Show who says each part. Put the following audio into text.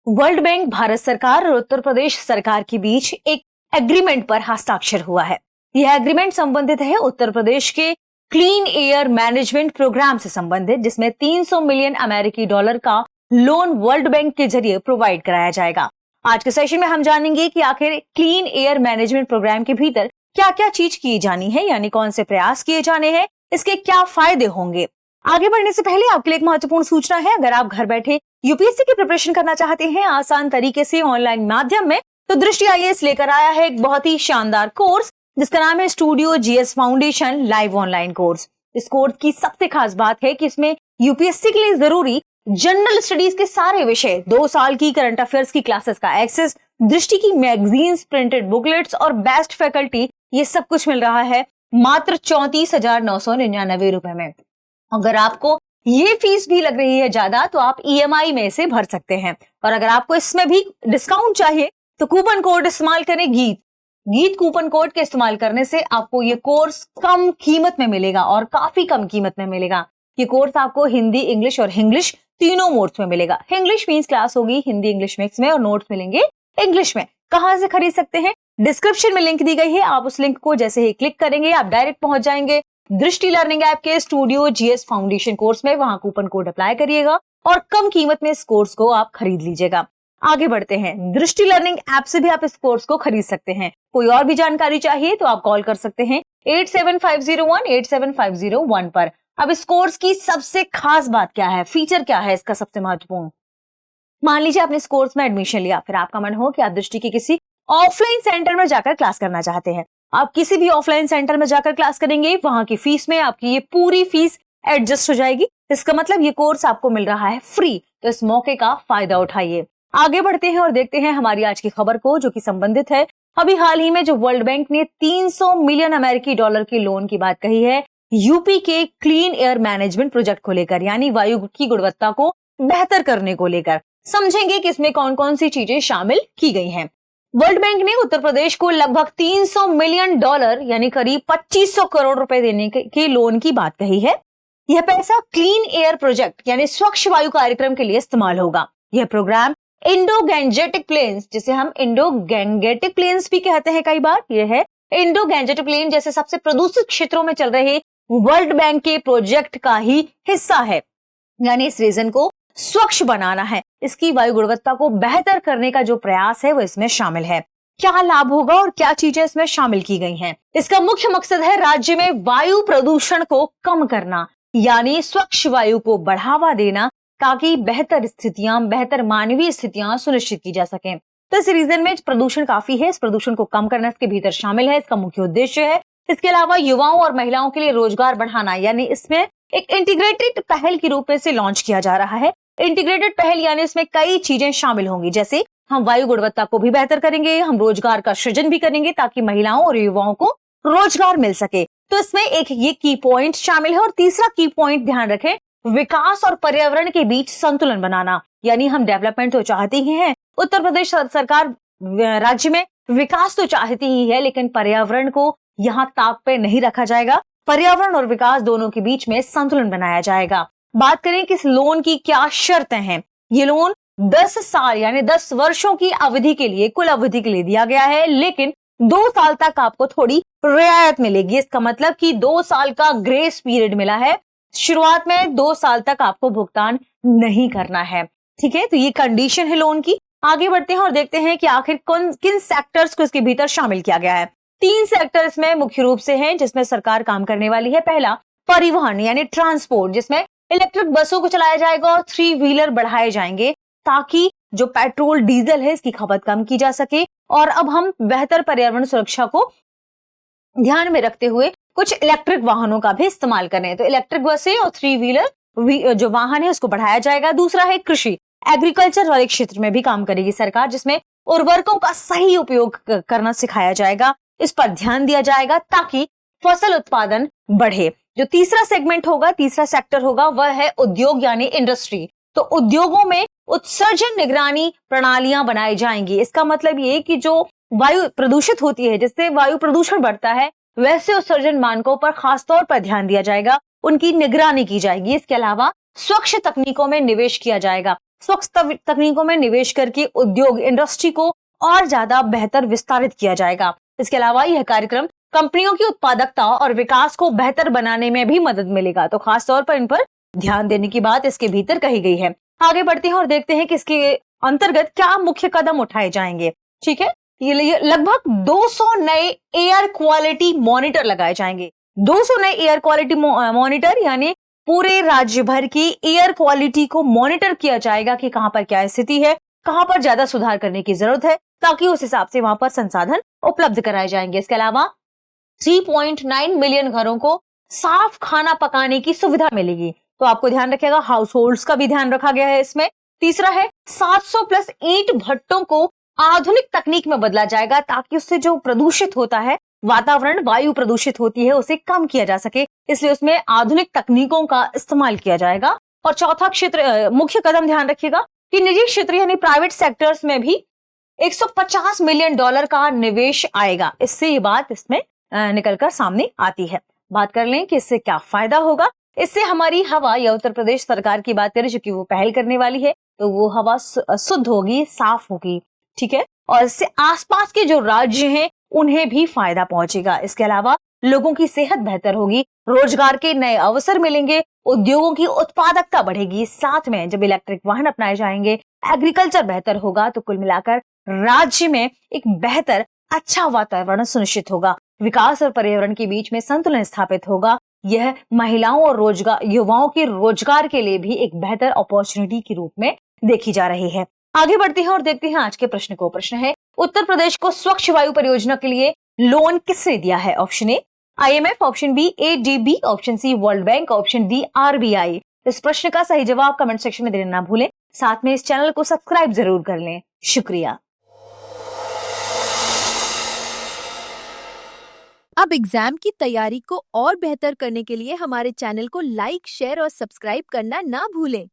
Speaker 1: World bank, Bharat सरकार और उत्तर प्रदेश सरकार के बीच एक एग्रीमेंट पर हस्ताक्षर हुआ है। यह एग्रीमेंट संबंधित है उत्तर प्रदेश के क्लीन एयर मैनेजमेंट प्रोग्राम से संबंधित, जिसमें 300 मिलियन अमेरिकी डॉलर का लोन वर्ल्ड बैंक के जरिए प्रोवाइड कराया जाएगा। आज के सेशन में हम जानेंगे कि आखिर क्लीन एयर मैनेजमेंट प्रोग्राम के भीतर क्या क्या चीज की जानी है, यानी कौन से प्रयास किए जाने हैं, इसके क्या फायदे होंगे। आगे बढ़ने से पहले आपके लिए एक महत्वपूर्ण सूचना है। अगर आप घर बैठे यूपीएससी की प्रिपरेशन करना चाहते हैं आसान तरीके से ऑनलाइन माध्यम में, तो दृष्टि आईएएस लेकर आया है एक बहुत ही शानदार कोर्स जिसका नाम है studio GS foundation live online course. इस कोर्स की सबसे खास बात है कि इसमें यूपीएससी के लिए जरूरी जनरल स्टडीज के सारे विषय, 2 साल की करंट अफेयर्स की क्लासेस का एक्सेस, दृष्टि की मैगजीन्स, प्रिंटेड बुकलेट्स और बेस्ट फैकल्टी, ये सब कुछ मिल रहा है मात्र 34,999 रुपए में। अगर आपको ये फीस भी लग रही है ज्यादा, तो आप ईएमआई में से भर सकते हैं। और अगर आपको इसमें भी डिस्काउंट चाहिए तो कूपन कोड इस्तेमाल करें गीत कूपन कोड के इस्तेमाल करने से आपको ये कोर्स कम कीमत में मिलेगा और काफी कम कीमत में मिलेगा। ये कोर्स आपको हिंदी, इंग्लिश और इंग्लिश तीनों मोड्स में मिलेगा। इंग्लिश मींस क्लास होगी हिंदी इंग्लिश मिक्स में और नोट्स मिलेंगे इंग्लिश में। कहां से खरीद सकते हैं? डिस्क्रिप्शन में लिंक दी गई है। आप उस लिंक को जैसे ही क्लिक करेंगे आप डायरेक्ट पहुंच जाएंगे दृष्टि लर्निंग ऐप के स्टूडियो जीएस फाउंडेशन कोर्स में। वहां कूपन कोड अप्लाई करिएगा और कम कीमत में इस कोर्स को आप खरीद लीजिएगा। आगे बढ़ते हैं, दृष्टि लर्निंग ऐप से भी आप इस कोर्स को खरीद सकते हैं। कोई और भी जानकारी चाहिए तो आप कॉल कर सकते हैं 8750187501 पर। अब इस कोर्स की सबसे खास बात क्या है, फीचर क्या है इसका सबसे महत्वपूर्ण? मान लीजिए आपने इस कोर्स में एडमिशन लिया, फिर आपका मन हो कि आप दृष्टि के किसी ऑफलाइन सेंटर में जाकर क्लास करना चाहते हैं। आप किसी भी ऑफलाइन सेंटर में जाकर क्लास करेंगे, वहां की फीस में आपकी ये पूरी फीस एडजस्ट हो जाएगी। इसका मतलब ये कोर्स आपको मिल रहा है फ्री, तो इस मौके का फायदा उठाइए। आगे बढ़ते हैं और देखते हैं हमारी आज की खबर को, जो कि संबंधित है अभी हाल ही में जो वर्ल्ड बैंक ने 300 मिलियन अमेरिकी डॉलर के लोन की बात कही है यूपी के क्लीन एयर मैनेजमेंट प्रोजेक्ट को लेकर, यानी वायु की गुणवत्ता को बेहतर करने को लेकर। समझेंगे कि इसमें कौन कौन सी चीजें शामिल की गई हैं। वर्ल्ड बैंक ने उत्तर प्रदेश को लगभग 300 मिलियन डॉलर यानी करीब 2500 करोड़ रुपए देने के लोन की बात कही है। यह पैसा क्लीन एयर प्रोजेक्ट यानी स्वच्छ वायु कार्यक्रम के लिए इस्तेमाल होगा। यह प्रोग्राम इंडो गैंजेटिक प्लेन्स, जिसे हम इंडो गैंगेटिक प्लेन्स भी कहते हैं कई बार, यह है इंडो गैंजेटिक प्लेन जैसे सबसे प्रदूषित क्षेत्रों में चल रहे वर्ल्ड बैंक के प्रोजेक्ट का ही हिस्सा है। यानी इस रीजन को स्वच्छ बनाना है, इसकी वायु गुणवत्ता को बेहतर करने का जो प्रयास है वो इसमें शामिल है। क्या लाभ होगा और क्या चीजें इसमें शामिल की गई हैं? इसका मुख्य मकसद है राज्य में वायु प्रदूषण को कम करना, यानी स्वच्छ वायु को बढ़ावा देना, ताकि बेहतर मानवीय स्थितियां सुनिश्चित की जा सकें। तो इस रीजन में प्रदूषण काफी है, इस प्रदूषण को कम करना इसके भीतर शामिल है, इसका मुख्य उद्देश्य है। इसके अलावा युवाओं और महिलाओं के लिए रोजगार बढ़ाना, यानी इसमें एक इंटीग्रेटेड पहल के रूप में से लॉन्च किया जा रहा है। इंटीग्रेटेड पहल यानी इसमें कई चीजें शामिल होंगी, जैसे हम वायु गुणवत्ता को भी बेहतर करेंगे, हम रोजगार का सृजन भी करेंगे ताकि महिलाओं और युवाओं को रोजगार मिल सके। तो इसमें एक ये की पॉइंट शामिल है। और तीसरा की पॉइंट ध्यान रखें, विकास और पर्यावरण के बीच संतुलन बनाना, यानी हम डेवलपमेंट तो चाहते ही हैं, उत्तर प्रदेश सरकार राज्य में विकास तो चाहती ही है, लेकिन पर्यावरण को यहाँ ताक पे नहीं रखा जाएगा। पर्यावरण और विकास दोनों के बीच में संतुलन बनाया जाएगा। बात करें कि इस लोन की क्या शर्तें हैं। ये लोन 10 साल यानी 10 वर्षों की अवधि के लिए, कुल अवधि के लिए दिया गया है, लेकिन 2 साल तक आपको थोड़ी रियायत मिलेगी। इसका मतलब कि 2 साल का ग्रेस पीरियड मिला है। शुरुआत में 2 साल तक आपको भुगतान नहीं करना है, ठीक है। तो ये कंडीशन है लोन की। आगे बढ़ते हैं और देखते हैं कि आखिर किन सेक्टर्स को इसके भीतर शामिल किया गया है। 3 सेक्टर इसमें मुख्य रूप से हैं जिसमें सरकार काम करने वाली है। पहला, परिवहन यानी ट्रांसपोर्ट, जिसमें इलेक्ट्रिक बसों को चलाया जाएगा और 3 व्हीलर बढ़ाए जाएंगे ताकि जो पेट्रोल डीजल है इसकी खपत कम की जा सके। और अब हम बेहतर पर्यावरण सुरक्षा को ध्यान में रखते हुए कुछ इलेक्ट्रिक वाहनों का भी इस्तेमाल करें। तो इलेक्ट्रिक बसें और 3 व्हीलर जो वाहन है उसको बढ़ाया जाएगा। दूसरा है कृषि, एग्रीकल्चर वाले क्षेत्र में भी काम करेगी सरकार, जिसमें उर्वरकों का सही उपयोग करना सिखाया जाएगा। इस पर ध्यान दिया जाएगा ताकि फसल उत्पादन बढ़े। जो तीसरा सेगमेंट होगा, तीसरा सेक्टर होगा, वह है उद्योग यानी इंडस्ट्री। तो उद्योगों में उत्सर्जन निगरानी प्रणालियां बनाई जाएंगी। इसका मतलब ये कि जो वायु प्रदूषित होती है, जिससे वायु प्रदूषण बढ़ता है, वैसे उत्सर्जन मानकों पर खासतौर पर ध्यान दिया जाएगा, उनकी निगरानी की जाएगी। इसके अलावा स्वच्छ तकनीकों में निवेश किया जाएगा। स्वच्छ तकनीकों में निवेश करके उद्योग इंडस्ट्री को और ज्यादा बेहतर विस्तारित किया जाएगा। इसके अलावा यह कार्यक्रम कंपनियों की उत्पादकता और विकास को बेहतर बनाने में भी मदद मिलेगा। तो खास तौर पर इन पर ध्यान देने की बात इसके भीतर कही गई है। आगे बढ़ते हैं और देखते हैं कि इसके अंतर्गत क्या मुख्य कदम उठाए जाएंगे। ठीक है, ये लगभग 200 नए एयर क्वालिटी मॉनिटर लगाए जाएंगे। 200 नए एयर क्वालिटी मॉनिटर, यानी पूरे राज्य भर की एयर क्वालिटी को मॉनिटर किया जाएगा कि कहां पर क्या स्थिति है, कहां पर ज्यादा सुधार करने की जरूरत है, ताकि उस हिसाब से वहां पर संसाधन उपलब्ध कराए जाएंगे। इसके अलावा 3.9 मिलियन घरों को साफ खाना पकाने की सुविधा मिलेगी। तो आपको ध्यान रखिएगा, हाउस होल्ड्स का भी ध्यान रखा गया है इसमें। तीसरा है 700 प्लस ईंट भट्टों को आधुनिक तकनीक में बदला जाएगा, ताकि उससे जो प्रदूषित होता है वातावरण, वायु प्रदूषित होती है, उसे कम किया जा सके, इसलिए उसमें आधुनिक तकनीकों का इस्तेमाल किया जाएगा। और चौथा क्षेत्र मुख्य कदम ध्यान रखिएगा कि निजी क्षेत्र यानी प्राइवेट सेक्टर्स में भी 150 मिलियन डॉलर का निवेश आएगा। इससे ये बात इसमें निकलकर सामने आती है। बात कर लें कि इससे क्या फायदा होगा। इससे हमारी हवा, या उत्तर प्रदेश सरकार की बात करें, चूंकि वो पहल करने वाली है, तो वो हवा शुद्ध होगी, साफ होगी। ठीक है, और इससे आसपास के जो राज्य हैं उन्हें भी फायदा पहुंचेगा। इसके अलावा लोगों की सेहत बेहतर होगी, रोजगार के नए अवसर मिलेंगे, उद्योगों की उत्पादकता बढ़ेगी। साथ में जब इलेक्ट्रिक वाहन अपनाए जाएंगे, एग्रीकल्चर बेहतर होगा, तो कुल मिलाकर राज्य में एक बेहतर, अच्छा वातावरण सुनिश्चित होगा। विकास और पर्यावरण के बीच में संतुलन स्थापित होगा। यह महिलाओं और युवाओं के रोजगार के लिए भी एक बेहतर अपॉर्चुनिटी के रूप में देखी जा रही है। आगे बढ़ते हैं और देखते हैं आज के प्रश्न को। प्रश्न है, उत्तर प्रदेश को स्वच्छ वायु परियोजना के लिए लोन किसने दिया है? Option A IMF, option B ADB, option C world bank, option D RBI। इस प्रश्न का सही जवाब कमेंट सेक्शन में देना ना भूलें। साथ में इस चैनल को सब्सक्राइब जरूर कर लें। शुक्रिया।
Speaker 2: अब एग्जाम की तैयारी को और बेहतर करने के लिए हमारे चैनल को लाइक, शेयर और सब्सक्राइब करना ना भूलें।